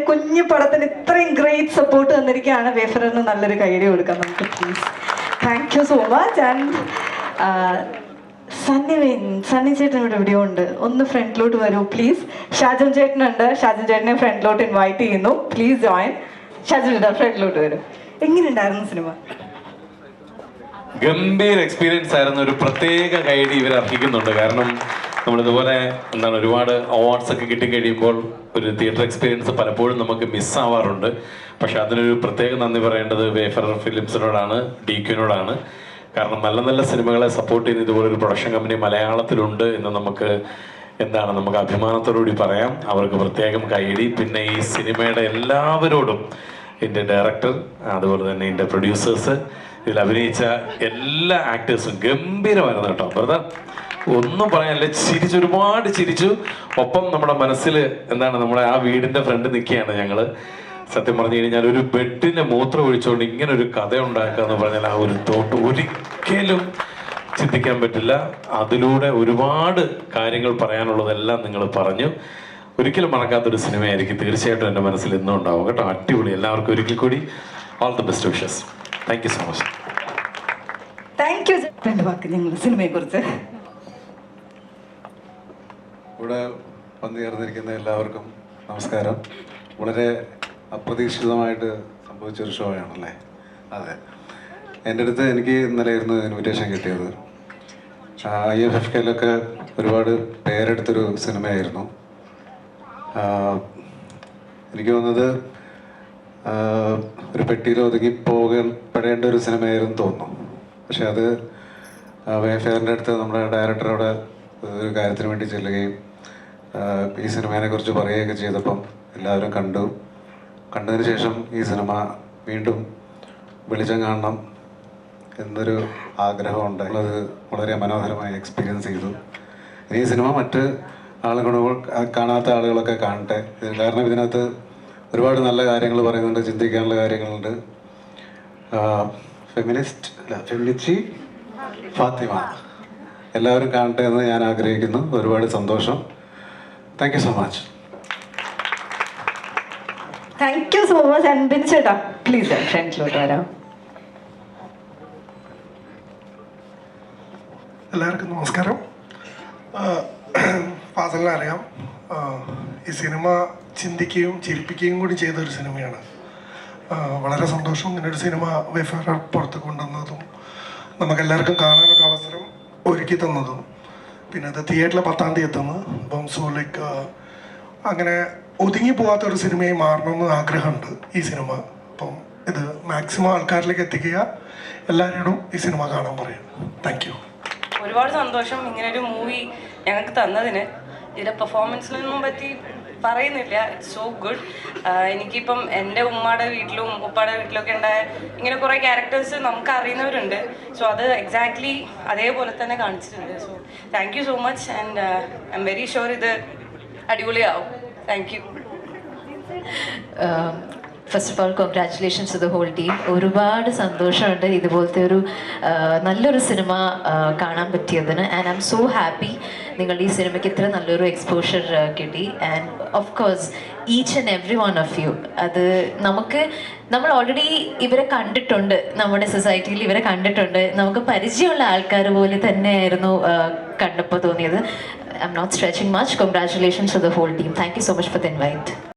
കുഞ്ഞു പടത്തിന് ഇത്രയും ഗ്രേറ്റ് സപ്പോർട്ട് തന്നിരിക്കുകയാണ്. വേഫറിന് നല്ലൊരു കൈഡി കൊടുക്കാം നമുക്ക് please. Thank you so much. And Sunny ചേട്ടൻ ഇവിടെ എവിടെയോ ഉണ്ട്, ഒന്ന് ഫ്രണ്ടിലോട്ട് വരൂ പ്ലീസ്. ഷാജൻ ചേട്ടനുണ്ട്, ഷാജൻ ചേട്ടനെ ഫ്രണ്ടിലോട്ട് ഇൻവൈറ്റ് ചെയ്യുന്നു. Please join. ഷാജൻ ചേട്ടാ ഫ്രണ്ടിലോട്ട് വരും. എങ്ങനെയുണ്ടായിരുന്നു സിനിമ? ഗംഭീര എക്സ്പീരിയൻസ് ആയിരുന്നു. ഒരു പ്രത്യേക കൈഡി ഇവർ അർഹിക്കുന്നുണ്ട്. കാരണം നമ്മളിതുപോലെ ഒരുപാട് അവാർഡ്സ് ഒക്കെ കിട്ടിക്കഴിയുമ്പോൾ ഒരു തിയേറ്റർ എക്സ്പീരിയൻസ് പലപ്പോഴും നമുക്ക് മിസ്സാവാറുണ്ട്. പക്ഷെ അതിനൊരു പ്രത്യേക നന്ദി പറയേണ്ടത് വേഫർ ഫിലിംസിനോടാണ്, DQനോടാണ്. കാരണം നല്ല നല്ല സിനിമകളെ സപ്പോർട്ട് ചെയ്യുന്ന ഇതുപോലൊരു പ്രൊഡക്ഷൻ കമ്പനി മലയാളത്തിലുണ്ട് എന്ന് നമുക്ക് അഭിമാനത്തോടുകൂടി പറയാം. അവർക്ക് പ്രത്യേകം കൈഡി. പിന്നെ ഈ സിനിമയുടെ എല്ലാവരോടും, എൻ്റെ ഡയറക്ടർ, അതുപോലെ തന്നെ എൻ്റെ പ്രൊഡ്യൂസേഴ്സ്, ഇതിൽ അഭിനയിച്ച എല്ലാ ആക്ടേഴ്സും ഗംഭീരമായിരുന്നു കേട്ടോ. വെറുതെ ഒന്നും പറയാനില്ല, ഒരുപാട് ചിരിച്ചു. ഒപ്പം നമ്മുടെ മനസ്സിൽ നമ്മുടെ ആ വീടിന്റെ ഫ്രണ്ട് നിൽക്കുകയാണ് ഞങ്ങള്. സത്യം പറഞ്ഞു കഴിഞ്ഞാൽ ഒരു ബെഡിനെ മൂത്രം ഒഴിച്ചുകൊണ്ട് ഇങ്ങനെ ഒരു കഥ ഉണ്ടാക്കുക എന്ന് പറഞ്ഞാൽ ആ ഒരു തോട്ട് ഒരിക്കലും ചിന്തിക്കാൻ പറ്റില്ല. അതിലൂടെ ഒരുപാട് കാര്യങ്ങൾ പറയാനുള്ളതെല്ലാം നിങ്ങൾ പറഞ്ഞു. ഒരിക്കലും മറക്കാത്തൊരു സിനിമയായിരിക്കും. തീർച്ചയായിട്ടും എൻ്റെ മനസ്സിൽ ഇന്നും ഉണ്ടാവും കേട്ടോ. അടിപൊളി. എല്ലാവർക്കും ഒരിക്കൽ കൂടി all the best wishes. Thank you so much. Thank U. രണ്ട് വാക്ക് ഞങ്ങൾ സിനിമയെ കുറിച്ച്. ഇവിടെ വന്നുചേർന്നിരിക്കുന്ന എല്ലാവർക്കും നമസ്കാരം. വളരെ അപ്രതീക്ഷിതമായിട്ട് സംഭവിച്ചൊരു ഷോ ആണല്ലേ? അതെ, എൻ്റെ അടുത്ത് എനിക്ക് ഇന്നലെയായിരുന്നു ഇൻവിറ്റേഷൻ കിട്ടിയത്. IFFKയിലൊക്കെ ഒരുപാട് പേരെടുത്തൊരു സിനിമയായിരുന്നു. എനിക്ക് തോന്നുന്നത് ഒരു പെട്ടിയിൽ ഒതുങ്ങി പോകപ്പെടേണ്ട ഒരു സിനിമയായിരുന്നു തോന്നുന്നു. പക്ഷെ അത് വേഫെയറിൻ്റെ അടുത്ത് നമ്മുടെ ഡയറക്ടറോട് ഒരു കാര്യത്തിന് വേണ്ടി ചെല്ലുകയും ഈ സിനിമയെ കുറിച്ച് പറയുകയൊക്കെ ചെയ്തപ്പം എല്ലാവരും കണ്ടതിന് ശേഷം ഈ സിനിമ വീണ്ടും വെളിച്ചം കാണണം എന്നൊരു ആഗ്രഹമുണ്ട്. അത് വളരെ മനോഹരമായി എക്സ്പീരിയൻസ് ചെയ്തു. ഈ സിനിമ മറ്റ് ആളുകൾ കാണാത്ത ആളുകളൊക്കെ കാണട്ടെ. കാരണം ഇതിനകത്ത് ഒരുപാട് നല്ല കാര്യങ്ങൾ പറയുന്നുണ്ട്, ചിന്തിക്കാനുള്ള കാര്യങ്ങളുണ്ട്. ഫെമിനിസ്റ്റ് ഫാത്തിമ എല്ലാവരും കാണട്ടെ എന്ന് ഞാൻ ആഗ്രഹിക്കുന്നു. ഒരുപാട് സന്തോഷം. Thank you so much. Thank you so much. അൻപിൻ ചേട്ടാ പ്ലീസ് ഫ്രണ്ടിലോട്ട് വരാം. എല്ലാവർക്കും നമസ്കാരം. ഫാസലിനെ അറിയാം. ഈ സിനിമ ചിന്തിക്കുകയും ചിരിപ്പിക്കുകയും കൂടി ചെയ്തൊരു സിനിമയാണ്. വളരെ സന്തോഷം ഇങ്ങനൊരു സിനിമ വേഫർ പുറത്ത് കൊണ്ടുവന്നതും നമുക്കെല്ലാവർക്കും കാണാനൊരു അവസരം ഒരുക്കി തന്നതും. പിന്നെ അത് തിയേറ്ററിൽ 10-ാം തീയതി എത്തുന്നു. അപ്പം ലൈക്ക് അങ്ങനെ ഒതുങ്ങി പോകാത്തൊരു സിനിമയായി മാറണമെന്ന് ആഗ്രഹമുണ്ട് ഈ സിനിമ. അപ്പം ഇത് മാക്സിമം ആൾക്കാരിലേക്ക് എത്തിക്കുക. എല്ലാവരോടും ഈ സിനിമ കാണാൻ പറയും. Thank you. ഒരുപാട് സന്തോഷം ഇങ്ങനൊരു മൂവി ഞങ്ങൾക്ക് തന്നതിന്. ഇതിൻ്റെ പെർഫോമൻസിനൊന്നും പറ്റി പറയുന്നില്ല. It's so good. എനിക്കിപ്പം എൻ്റെ ഉമ്മയുടെ വീട്ടിലും ഉപ്പയുടെ വീട്ടിലൊക്കെ ഉണ്ടായ ഇങ്ങനെ കുറേ ക്യാരക്ടേഴ്സ് നമുക്ക് അറിയുന്നവരുണ്ട്. സോ അത് എക്സാക്ട്ലി അതേപോലെ തന്നെ കാണിച്ചിട്ടുണ്ട്. So thank you so much. And I'm very sure ഇത് അടിപൊളിയാവും. Thank you. First of all congratulations to the whole team. ഒരുപാട് സന്തോഷമുണ്ട് ഇതുപോലത്തെ ഒരു നല്ലൊരു സിനിമ കാണാൻ പറ്റിയതിന്. And I'm so happy നിങ്ങളുടെ ഈ സിനിമയ്ക്ക് ഇത്ര നല്ലൊരു എക്സ്പോഷർ കിട്ടി. And of course each and every one of you. അത് നമ്മൾ ഓൾറെഡി ഇവരെ കണ്ടിട്ടുണ്ട്, നമ്മുടെ സൊസൈറ്റിയിൽ ഇവരെ കണ്ടിട്ടുണ്ട്. നമുക്ക് പരിചയമുള്ള ആൾക്കാർ പോലെ തന്നെയായിരുന്നു കണ്ടപ്പോൾ തോന്നിയത്. I am not stretching much. Congratulations to the whole team. Thank you so much for the invite.